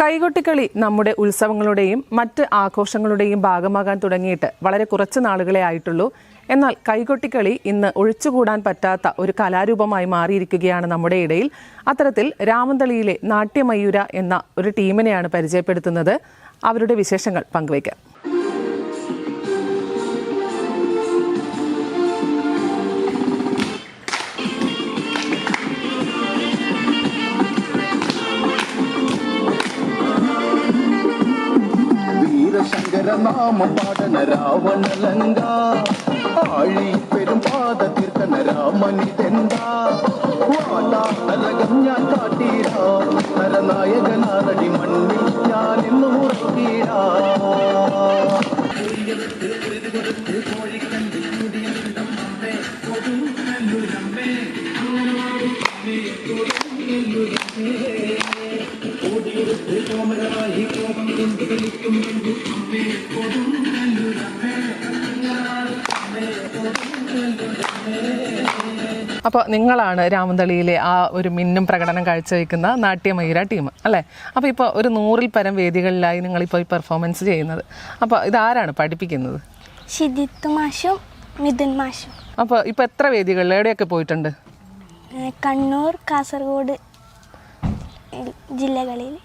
കൈകൊട്ടിക്കളി നമ്മുടെ ഉത്സവങ്ങളുടെയും മറ്റ് ആഘോഷങ്ങളുടെയും ഭാഗമാകാൻ തുടങ്ങിയിട്ട് വളരെ കുറച്ച് നാളുകളെ ആയിട്ടുള്ളൂ. എന്നാൽ കൈകൊട്ടിക്കളി ഇന്ന് ഒഴിച്ചുകൂടാൻ പറ്റാത്ത ഒരു കലാരൂപമായി മാറിയിരിക്കുകയാണ് നമ്മുടെ ഇടയിൽ. അത്തരത്തിൽ രാമന്തളിയിലെ നാട്യമയൂര എന്ന ഒരു ടീമിനെയാണ് പരിചയപ്പെടുത്തുന്നത്. അവരുടെ വിശേഷങ്ങൾ പങ്കുവയ്ക്കാം. ശങ്കരനാമ പാടന രാവണലങ്ക ആഴി പെരും പാത തീർക്കണ രാമനിതെന്താ വാടാലകം ഞാൻ കാട്ടീരാ നരനായകനാറടി മണ്ണിൽ ഞാൻ എന്നു ഉറക്കീരാ. അപ്പോൾ നിങ്ങളാണ് രാമന്തളിയിലെ ആ ഒരു മിന്നും പ്രകടനം കാഴ്ചവെക്കുന്ന നാട്യമയൂര ടീം അല്ലേ? അപ്പോൾ ഇപ്പോൾ ഒരു 100-ൽ പരം വേദികളിലായി നിങ്ങളിപ്പോൾ പെർഫോമൻസ് ചെയ്യുന്നത്. അപ്പോൾ ഇതാരാണ് പഠിപ്പിക്കുന്നത്? ഷിദിത്ത് മാഷും മിഥുൻ മാഷും. അപ്പോൾ ഇപ്പോൾ എത്ര വേദികളിൽ എവിടെയൊക്കെ പോയിട്ടുണ്ട്? കണ്ണൂർ, കാസർഗോഡ് ജില്ലകളിൽ.